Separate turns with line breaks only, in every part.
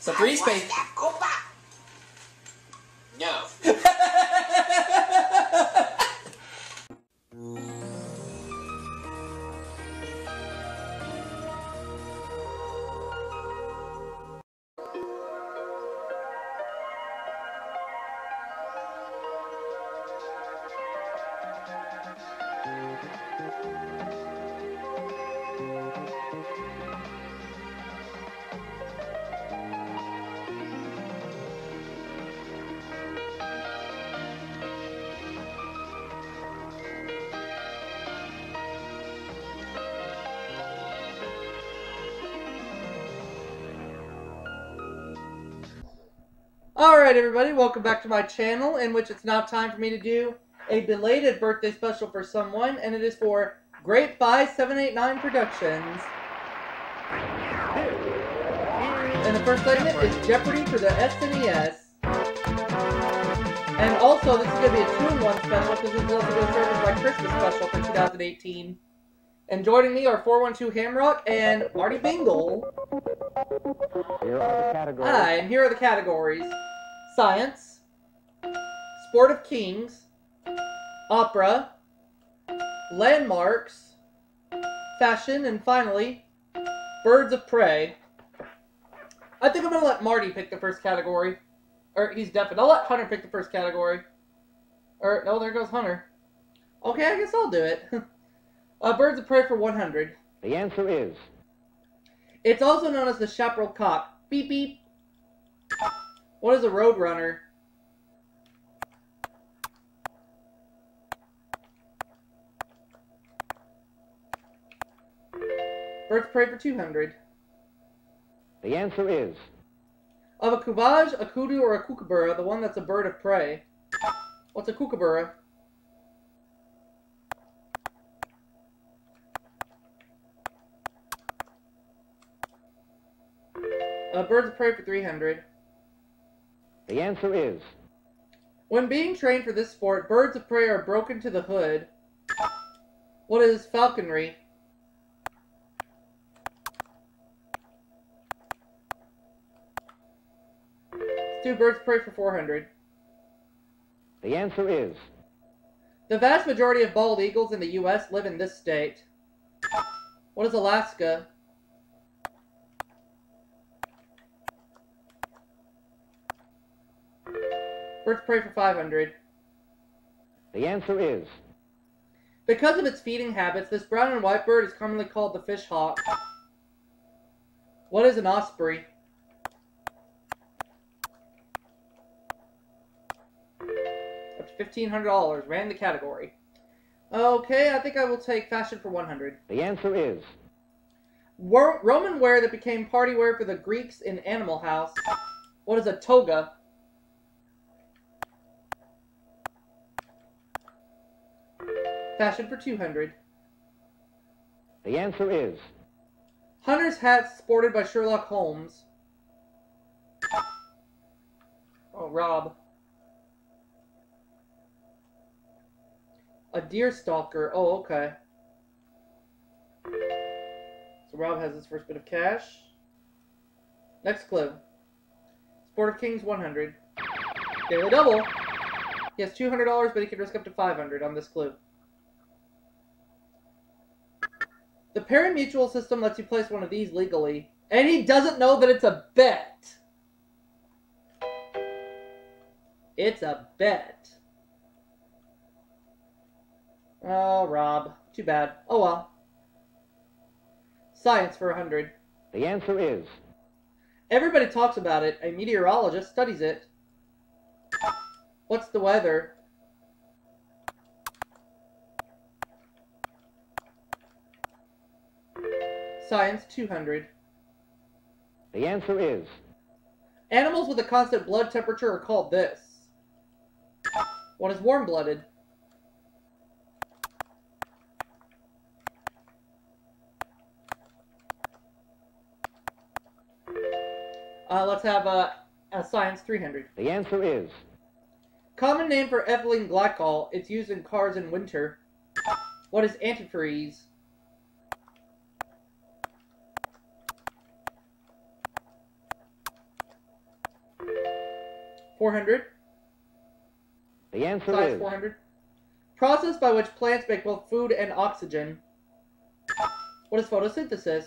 So free space.
No.
Alright everybody, welcome back to my channel, in which it's now time for me to do a belated birthday special for someone, and it is for Grapebuy789Productions. And the first segment is Jeopardy for the SNES. And also, this is going to be a 2-in-1 special, because this is also going to serve as my Christmas special for 2018. And joining me are 412 Hamrock and Marty Bingle.
Here are the categories.
Hi, and here are the categories. Science, Sport of Kings, Opera, Landmarks, Fashion, and finally, Birds of Prey. I think I'm going to let Marty pick the first category. Or, he's definite. I'll let Hunter pick the first category. Or, no, there goes Hunter. Okay, I guess I'll do it. Birds of Prey for 100.
The answer is...
It's also known as the chaparral cock. Beep, beep. What is a roadrunner? Birds of Prey for 200.
The answer is...
Of a cuvage, a kudu, or a kookaburra, the one that's a bird of prey. What's a kookaburra? Birds of Prey for 300.
The answer is...
When being trained for this sport, birds of prey are broken to the hood. What is falconry? Let's do Birds of Prey for 400.
The answer is...
The vast majority of bald eagles in the U.S. live in this state. What is Alaska? Birds of Prey for 500.
The answer is...
Because of its feeding habits, this brown and white bird is commonly called the fish hawk. What is an osprey? Up to $1,500. Ran the category. Okay, I think I will take fashion for 100.
The answer is...
Roman wear that became party wear for the Greeks in Animal House. What is a toga? Fashion for 200.
The answer is...
Hunter's hat sported by Sherlock Holmes. Oh, Rob. A deer stalker. Oh, okay. So Rob has his first bit of cash. Next clue. Sport of Kings 100. Daily double. He has $200, but he can risk up to 500 on this clue. The pari-mutuel system lets you place one of these legally. And he doesn't know that it's a bet. It's a bet. Oh, Rob. Too bad. Oh, well. Science for 100.
The answer is...
Everybody talks about it. A meteorologist studies it. What's the weather? Science 200.
The answer is...
Animals with a constant blood temperature are called this. What is warm-blooded? Let's have a science 300.
The answer is...
Common name for ethylene glycol. It's used in cars in winter. What is antifreeze? 400.
The answer
Size
is
400. Process by which plants make both food and oxygen. What is photosynthesis?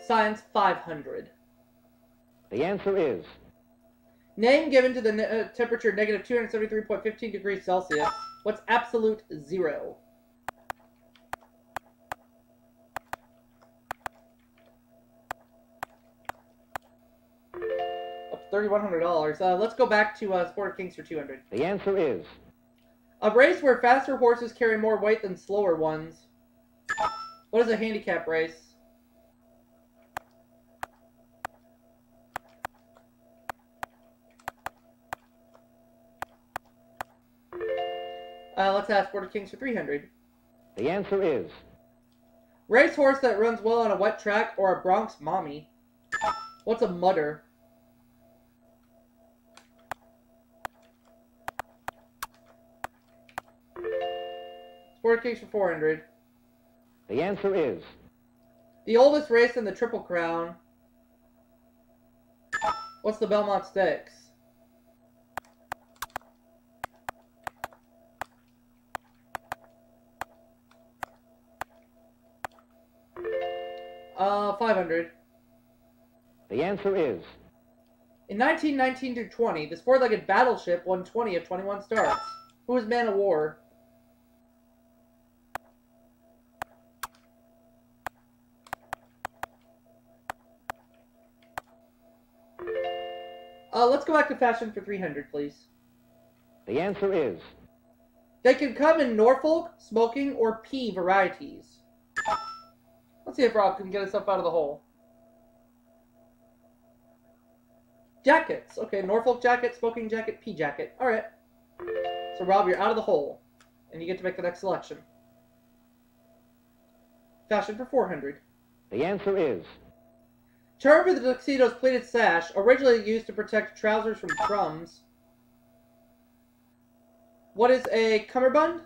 Science 500.
The answer is
Name given to the temperature negative 273.15 degrees Celsius. What's absolute zero? Up to $3,100. Let's go back to Sport of Kings for 200.
the answer is
A race where faster horses carry more weight than slower ones. What is a handicap race? Let's ask Sport of Kings for 300.
the answer is
Racehorse that runs well on a wet track or a Bronx mommy. What's a mutter? Sport of Kings for 400.
the answer is
The oldest race in the Triple Crown. What's the Belmont Stakes? $500.
the answer is
In 1919 through 20, the four-legged battleship won 20 of 21 starts. Who was man of war? Let's go back to fashion for 300, please.
the answer is
They can come in Norfolk, smoking, or pea varieties. Let's see if Rob can get himself out of the hole. Jackets. Okay, Norfolk jacket, smoking jacket, pea jacket. Alright. So Rob, you're out of the hole. And you get to make the next selection. Fashion for 400.
the answer is
Term for the tuxedo's pleated sash, originally used to protect trousers from crumbs. What is a cummerbund?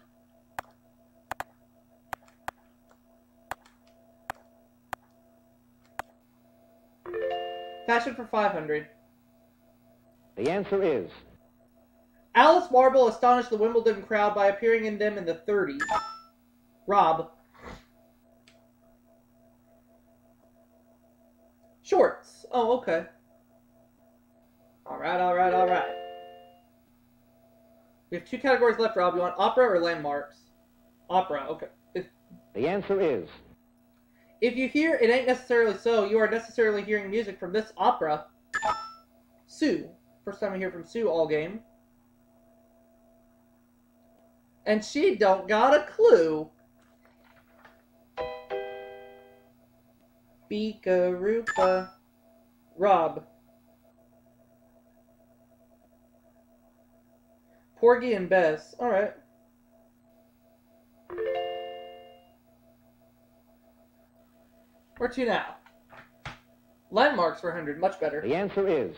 Fashion for 500.
the answer is
Alice Marble astonished the Wimbledon crowd by appearing in them in the 30s. Rob. Shorts. Oh, okay. Alright. We have 2 categories left, Rob. You want opera or landmarks? Opera, okay.
the answer is
If you hear It Ain't Necessarily So, you are necessarily hearing music from this opera. Sue. First time I hear from Sue all game. And she don't got a clue. Beakaroopa. Rob. Porgy and Bess. Alright. Where to now? Landmarks for 100. Much better.
the answer is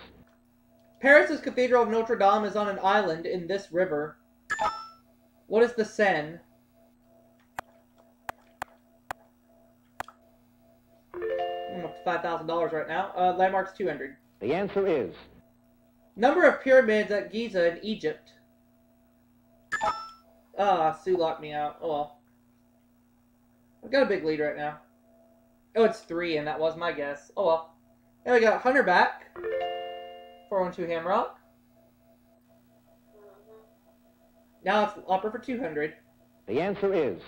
Paris's Cathedral of Notre Dame is on an island in this river. What is the Seine? I'm up to $5,000 right now. Landmarks 200.
the answer is
Number of pyramids at Giza in Egypt. Sue locked me out. Oh well. I've got a big lead right now. Oh, it's 3, and that was my guess. Oh well. And we got Hunter back. 412 Hamrock. Now it's Opera for 200.
the answer is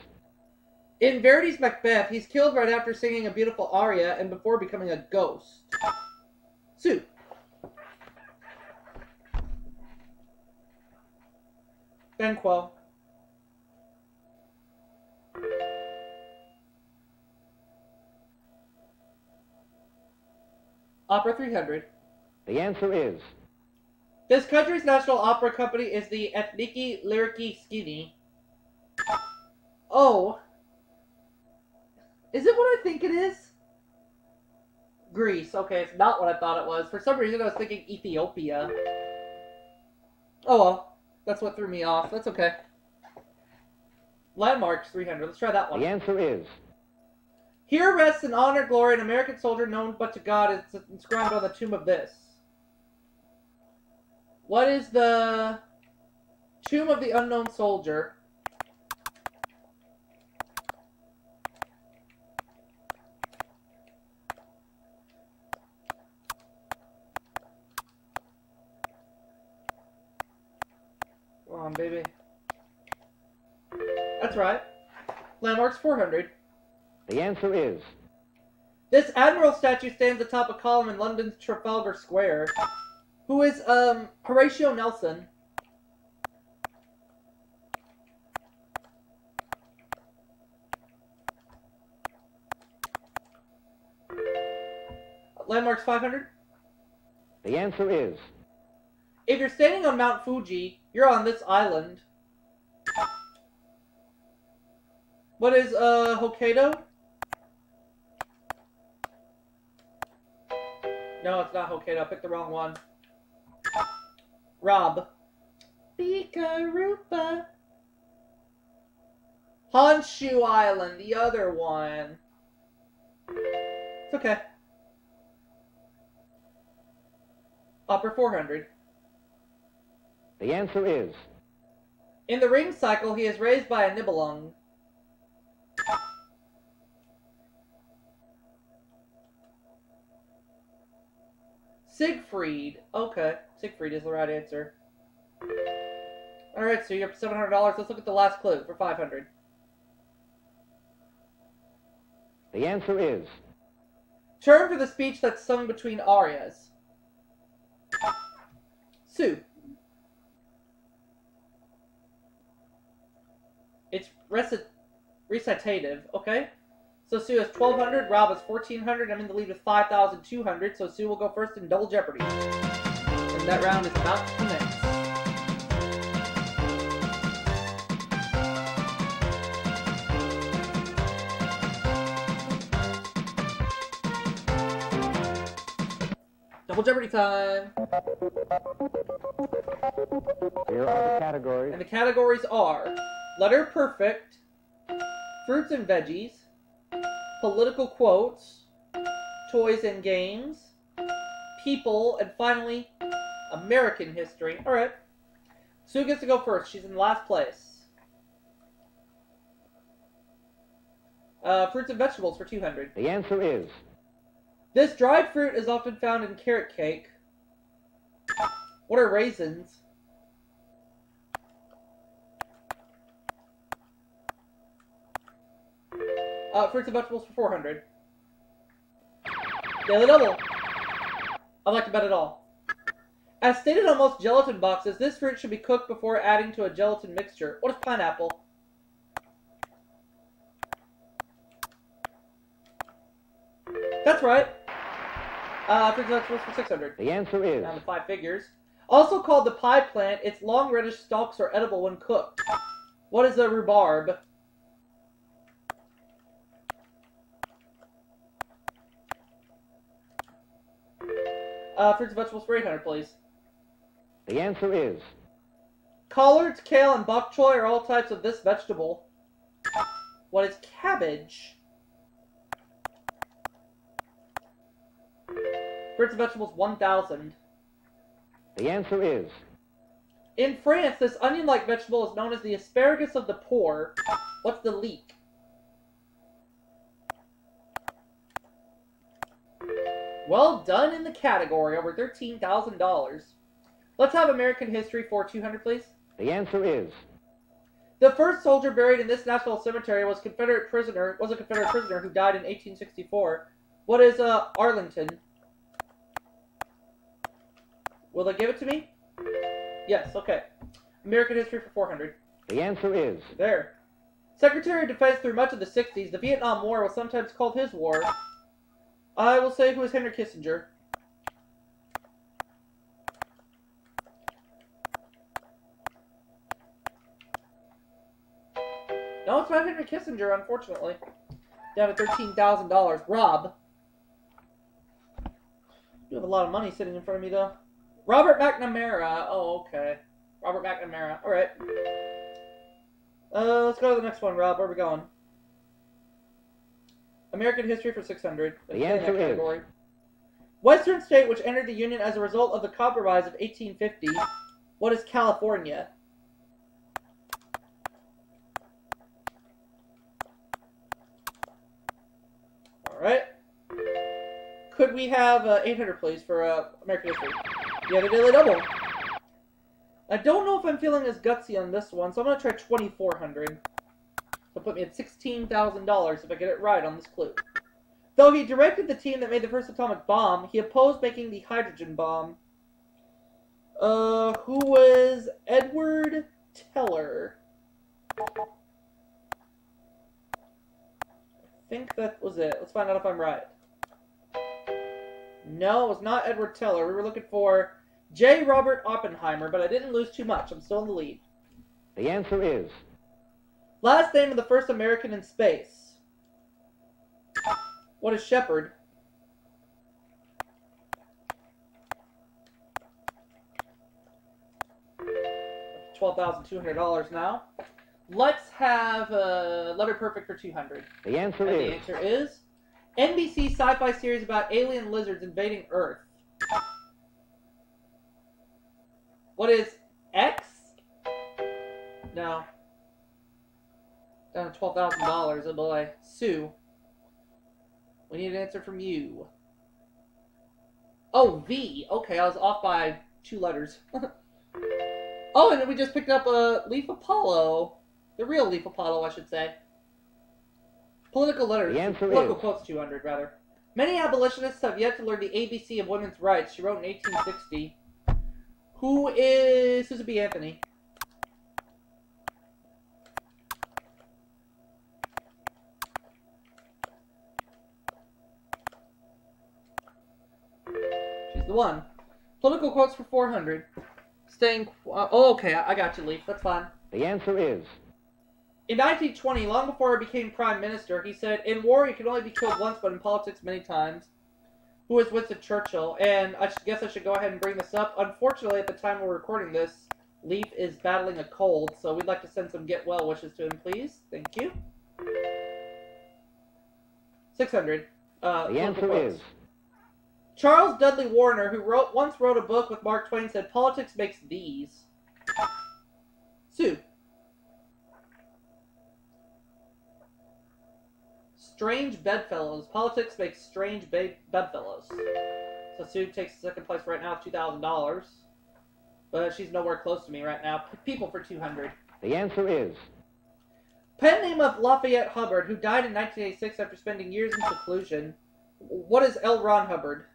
In Verdi's Macbeth, he's killed right after singing a beautiful aria and before becoming a ghost. Sue. Banquo. Opera 300.
the answer is
This country's national opera company is the Ethniki Lyriki Skini. Oh. Is it what I think it is? Greece. Okay, it's not what I thought it was. For some reason I was thinking Ethiopia. Oh well. That's what threw me off. That's okay. Landmarks, 300. Let's try that one.
The answer is.
Here rests in honor, glory, an American soldier known but to God. It's inscribed on the tomb of this. What is the tomb of the unknown soldier? Come on, baby. That's right. Landmarks, 400.
The answer is.
This admiral statue stands atop a column in London's Trafalgar Square. Who is, Horatio Nelson? Landmarks, 500.
The answer is.
If you're standing on Mount Fuji, you're on this island. What is, Hokkaido? No, it's not Hokkaido. I picked the wrong one. Rob. Bikarupa. Honshu Island, the other one. It's okay. Upper 400.
The answer is.
In the ring cycle, he is raised by a Nibelung. Siegfried. Okay. Siegfried is the right answer. Alright, so you're up to $700. Let's look at the last clue for 500.
The answer is.
Term for the speech that's sung between arias. Sue. It's recitative, okay? So Sue has 1,200, Rob has 1,400. I'm in the lead with 5,200, so Sue will go first in Double Jeopardy. And that round is about to commence. Double Jeopardy time!
Here are the categories.
And the categories are letter perfect, fruits and veggies, political quotes, toys and games, people, and finally, American history. Alright. Sue gets to go first. She's in last place. Fruits and vegetables for 200.
The answer is.
This dried fruit is often found in carrot cake. What are raisins? Fruits and vegetables for 400. Daily double. I'd like to bet it all. As stated on most gelatin boxes, this fruit should be cooked before adding to a gelatin mixture. What is pineapple? That's right. Fruits and vegetables for 600.
The answer is.
Down to 5 figures. Also called the pie plant, its long reddish stalks are edible when cooked. What is a rhubarb? Fruits and vegetables for 800, please.
The answer is.
Collards, kale, and bok choy are all types of this vegetable. What is cabbage? Fruits and vegetables, 1,000.
The answer is.
In France, this onion-like vegetable is known as the asparagus of the poor. What's the leek? Well done in the category, over $13,000. Let's have American history for 200, please.
The answer is.
The first soldier buried in this national cemetery was a Confederate prisoner who died in 1864. What is Arlington? Will they give it to me? Yes, okay. American history for 400.
The answer is.
There. Secretary of Defense through much of the 60s, the Vietnam War was sometimes called his war. I will say who is Henry Kissinger. No, it's not Henry Kissinger, unfortunately. Down to $13,000. Rob. You have a lot of money sitting in front of me, though. Robert McNamara. Oh, okay. Robert McNamara. Alright. Let's go to the next one, Rob. Where are we going? American history for 600.
The answer is...
Western state which entered the Union as a result of the Compromise of 1850. What is California? Alright. Could we have 800, please, for American history? You have a daily double. I don't know if I'm feeling as gutsy on this one, so I'm going to try 2,400. So put me at $16,000 if I get it right on this clue. Though he directed the team that made the first atomic bomb, he opposed making the hydrogen bomb. Who was Edward Teller? I think that was it. Let's find out if I'm right. No, it was not Edward Teller. We were looking for J. Robert Oppenheimer, but I didn't lose too much. I'm still in the lead.
The answer is...
Last name of the first American in space. What is Shepard? $12,200 now. Let's have Letter Perfect for 200.
The answer is...
The answer is NBC sci-fi series about alien lizards invading Earth. What is X? No. Down to $12,000, oh boy. Sue. We need an answer from you. Oh, V. Okay, I was off by 2 letters. Oh, and then we just picked up a Leaf Apollo. The real Leaf Apollo, I should say. Political letters.
The answer
Political
is...
quotes, 200, rather. Many abolitionists have yet to learn the ABC of women's rights. She wrote in 1860. Who is Susan B. Anthony? She's the one. Political quotes for 400. Staying... oh, okay, I got you, Leaf. That's fine.
The answer is...
In 1920, long before he became Prime Minister, he said, in war you can only be killed once, but in politics many times. Who is Winston Churchill? And I guess I should go ahead and bring this up. Unfortunately, at the time we're recording this, Leaf is battling a cold, so we'd like to send some get well wishes to him, please. Thank you. 600.
The answer is...
Charles Dudley Warner, who once wrote a book with Mark Twain, said, politics makes these. Sue. Strange bedfellows. Politics makes strange bedfellows. So Sue takes second place right now, $2,000. But she's nowhere close to me right now. People for 200.
The answer is...
Pen name of Lafayette Hubbard, who died in 1986 after spending years in seclusion. What is L. Ron Hubbard?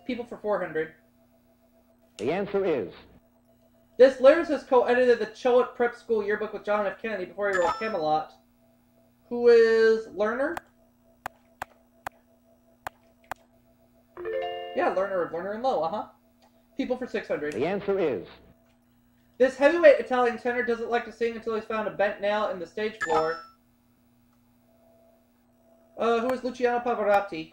People for 400.
The answer is...
This lyricist co-edited the Choate Prep School yearbook with John F. Kennedy before he wrote Camelot. Who is Lerner? Yeah, Lerner of Lerner and Lowe, uh-huh. People for 600.
The answer is...
This heavyweight Italian tenor doesn't like to sing until he's found a bent nail in the stage floor. Who is Luciano Pavarotti?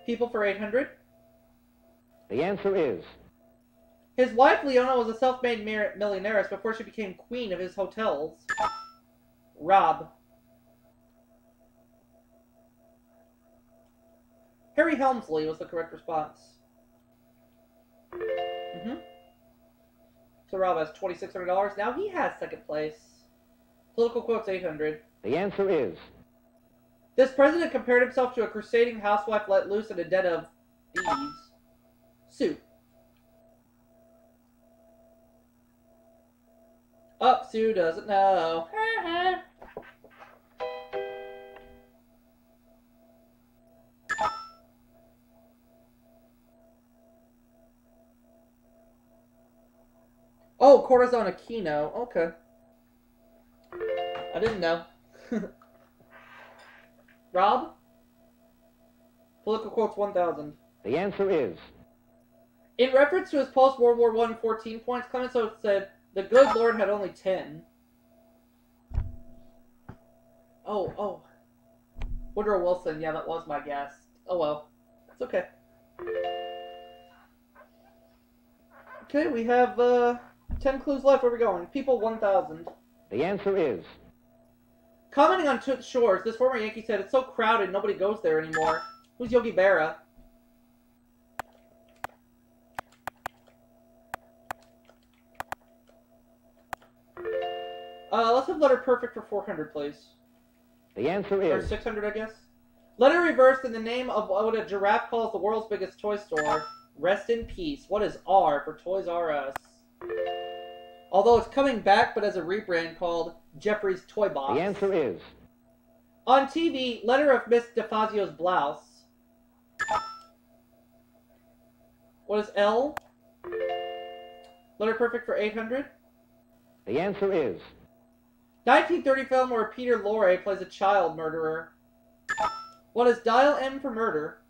People for 800.
The answer is...
His wife, Leona, was a self-made millionaire before she became queen of his hotels. Rob. Harry Helmsley was the correct response. So Rob has $2,600. Now he has second place. Political quotes 800.
The answer is...
This president compared himself to a crusading housewife let loose in a den of thieves. Sue. Oh, Sue doesn't know. Oh, Corazon Aquino. Okay. I didn't know. Rob? Political quotes 1,000.
The answer is...
In reference to his post-World War I 14 points, Clemenceau said, The good Lord had only 10. Oh. Woodrow Wilson. Yeah, that was my guess. Oh well. It's okay. Okay, we have 10 clues left. Where are we going? People 1,000.
The answer is.
Commenting on Toots Shores, this former Yankee said, "It's so crowded, nobody goes there anymore." Who's Yogi Berra? Let's have letter perfect for 400, please.
The answer
Or
is.
600, I guess. Letter reversed in the name of what a giraffe calls the world's biggest toy store. Rest in peace. What is R for Toys R Us? Although it's coming back, but as a rebrand called Jeffrey's Toy Box.
The answer is.
On TV, letter of Miss DeFazio's blouse. What is L? Letter perfect for 800.
The answer is.
1930 film where Peter Lorre plays a child murderer. What is dial M for murder?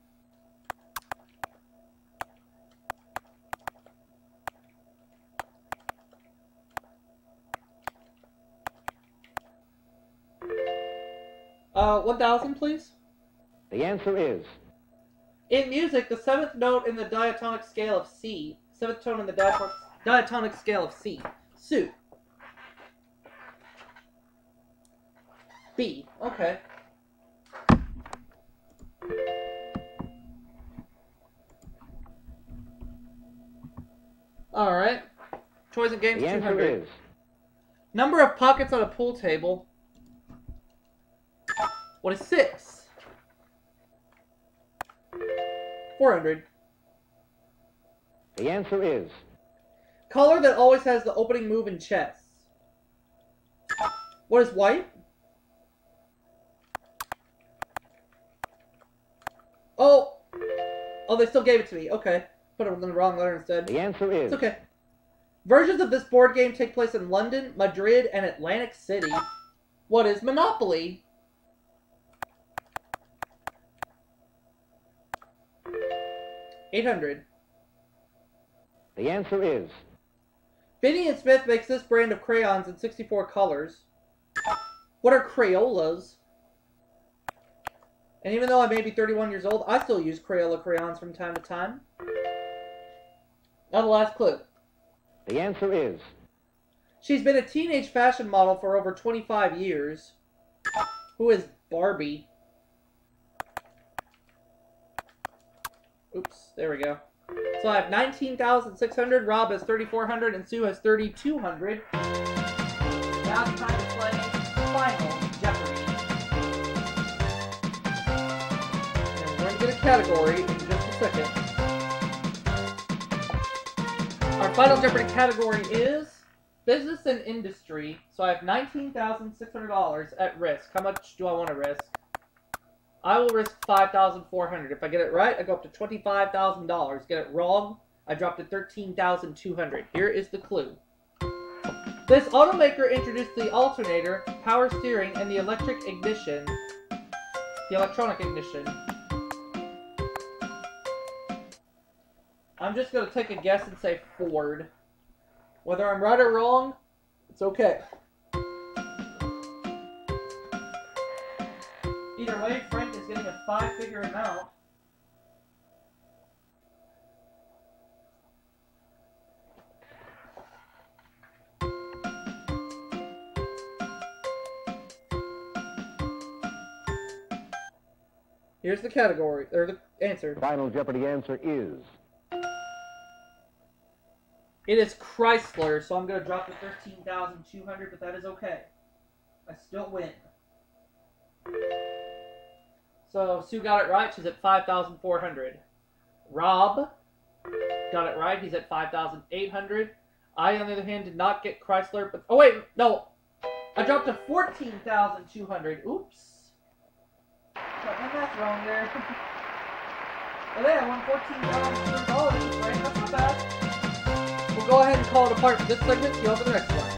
Uh, 1,000, please.
The answer is.
In music, the seventh note in the diatonic scale of C. Seventh tone in the diatonic scale of C. Suit. B. Okay. Alright. Toys and games
The answer
200.
is.
Number of pockets on a pool table. What is 6? 400.
The answer is.
Color that always has the opening move in chess. What is white? Oh! Oh, they still gave it to me. Okay. Put it in the wrong letter instead.
The answer is.
It's okay. Versions of this board game take place in London, Madrid, and Atlantic City. What is Monopoly? $800.
The answer is.
Binney and Smith makes this brand of crayons in 64 colors. What are Crayolas? And even though I may be 31 years old, I still use Crayola crayons from time to time. Now the last clue.
The answer is.
She's been a teenage fashion model for over 25 years. Who is Barbie? Oops, there we go. So I have 19,600, Rob has 3,400, and Sue has 3,200. Now it's time to play Final Jeopardy. And we're going to get a category in just a second. Our Final Jeopardy category is Business and Industry. So I have $19,600 at risk. How much do I want to risk? I will risk $5,400. If I get it right, I go up to $25,000. Get it wrong, I drop to $13,200. Here is the clue. This automaker introduced the alternator, power steering, and the electronic ignition. I'm just going to take a guess and say Ford. Whether I'm right or wrong, it's okay. Either way, Frank is getting a 5-figure amount. Here's the category, or the answer.
Final Jeopardy answer is.
It is Chrysler, so I'm going to drop to $13,200, but that is okay. I still win. So Sue got it right. She's at $5,400. Rob got it right. He's at $5,800. I, on the other hand, did not get Chrysler. But oh wait, no, I dropped to $14,200. Oops, got my math wrong there. But hey, I won $14,200. Right? That's not bad. We'll go ahead and call it apart for this segment. See you on to the next one.